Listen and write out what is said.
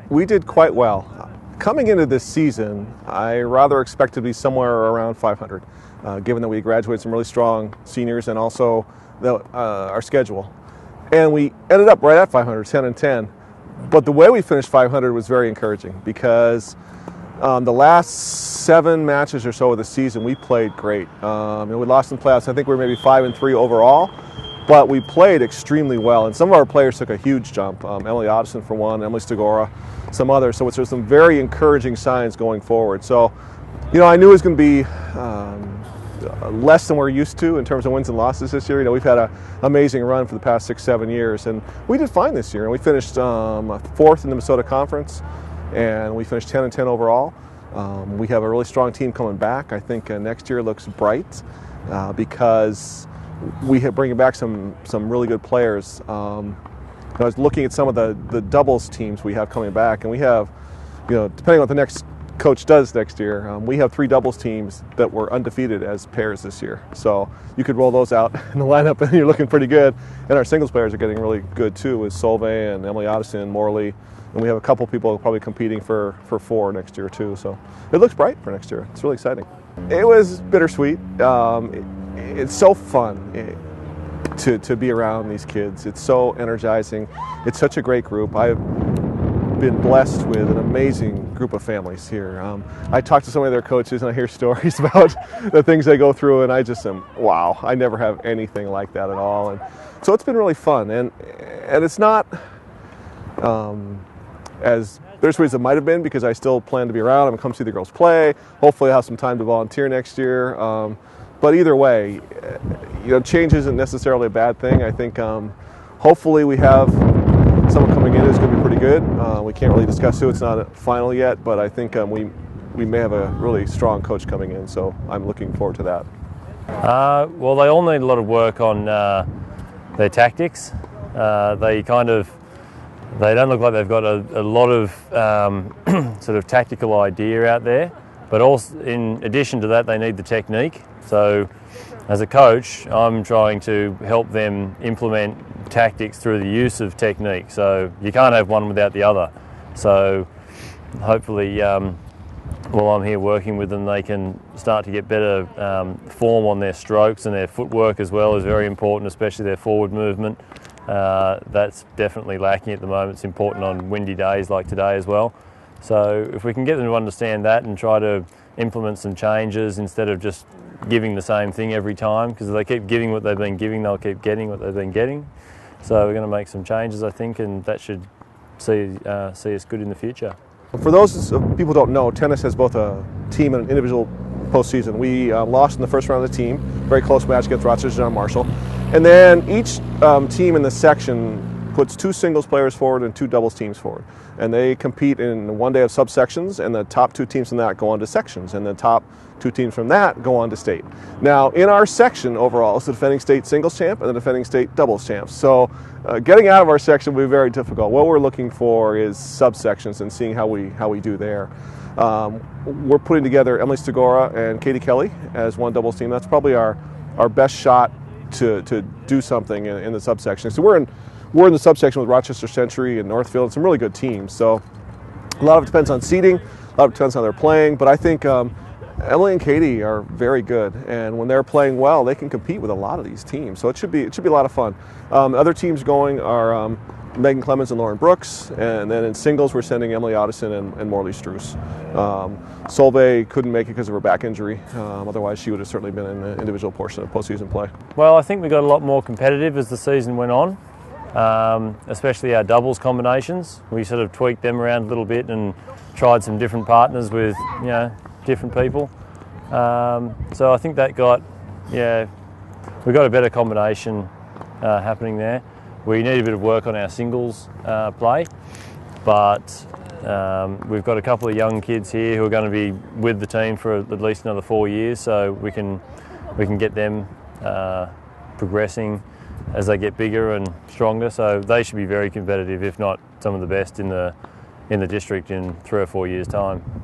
We did quite well. Coming into this season, I rather expected to be somewhere around 500, given that we graduated some really strong seniors and also our schedule. And we ended up right at 500, 10-10. But the way we finished 500 was very encouraging because the last 7 matches or so of the season, we played great. We lost in the playoffs. I think we were maybe 5-3 overall, but we played extremely well. And some of our players took a huge jump. Emily Otteson for one, Emily Stagora, some others. So there's some very encouraging signs going forward. So, I knew it was going to be less than we're used to in terms of wins and losses this year. We've had an amazing run for the past 6-7 years, and we did fine this year. And we finished 4th in the Minnesota Conference, and we finished 10-10 overall. We have a really strong team coming back. I think next year looks bright because we have bringing back some really good players. I was looking at some of the doubles teams we have coming back, and we have, depending on what the next coach does next year, we have 3 doubles teams that were undefeated as pairs this year. So you could roll those out in the lineup and you're looking pretty good. And our singles players are getting really good too, with Solveig and Emily Otteson, Morley, and we have a couple people probably competing for 4 next year too. So it looks bright for next year. It's really exciting. It was bittersweet. It's so fun to be around these kids. It's so energizing. It's such a great group. I've been blessed with an amazing group of families here. I talk to some of their coaches and I hear stories about the things they go through, and I just am, wow, I never have anything like that at all. And so it's been really fun, and it's not as bittersweet as it might have been, because I still plan to be around. I'm going to come see the girls play. Hopefully I'll have some time to volunteer next year. But either way, change isn't necessarily a bad thing. I think hopefully we have someone coming in who's going to be pretty good. We can't really discuss who. It's not final yet, but I think we may have a really strong coach coming in, so I'm looking forward to that. Well, they all need a lot of work on their tactics. They don't look like they've got a lot of sort of tactical idea out there, but also in addition to that, they need the technique. So as a coach, I'm trying to help them implement tactics through the use of technique. So you can't have one without the other. So hopefully while I'm here working with them, they can start to get better form on their strokes, and their footwork as well is very important, especially their forward movement. That's definitely lacking at the moment. It's important on windy days like today as well. So if we can get them to understand that and try to implement some changes instead of just giving the same thing every time, because if they keep giving what they've been giving, they'll keep getting what they've been getting. So we're going to make some changes, I think, and that should see us good in the future. For those people who don't know, tennis has both a team and an individual postseason. We lost in the first round of the team, very close match against Rochester John Marshall. And then each team in the section puts 2 singles players forward and 2 doubles teams forward. And they compete in one day of subsections, and the top 2 teams from that go on to sections, and the top 2 teams from that go on to state. Now, in our section overall, it's the defending state singles champ and the defending state doubles champs. So getting out of our section will be very difficult. What we're looking for is subsections and seeing how we do there. We're putting together Emily Stagora and Katie Kelly as one doubles team. That's probably our best shot to do something in the subsection. So we're in the subsection with Rochester Century and Northfield, and some really good teams. So a lot of it depends on seeding, a lot of it depends on how they're playing, but I think Emily and Katie are very good, and when they're playing well, they can compete with a lot of these teams. So it should be a lot of fun. Other teams going are Megan Clemens and Lauren Brooks, and then in singles we're sending Emily Otteson and Morley Struess. Solveig couldn't make it because of her back injury. Otherwise she would have certainly been in the individual portion of postseason play. Well, I think we got a lot more competitive as the season went on. Especially our doubles combinations. We sort of tweaked them around a little bit and tried some different partners with different people. So I think that we got a better combination happening there. We need a bit of work on our singles play, but we've got a couple of young kids here who are going to be with the team for at least another 4 years, so we can get them progressing as they get bigger and stronger. So they should be very competitive, if not some of the best in the district in 3 or 4 years' time.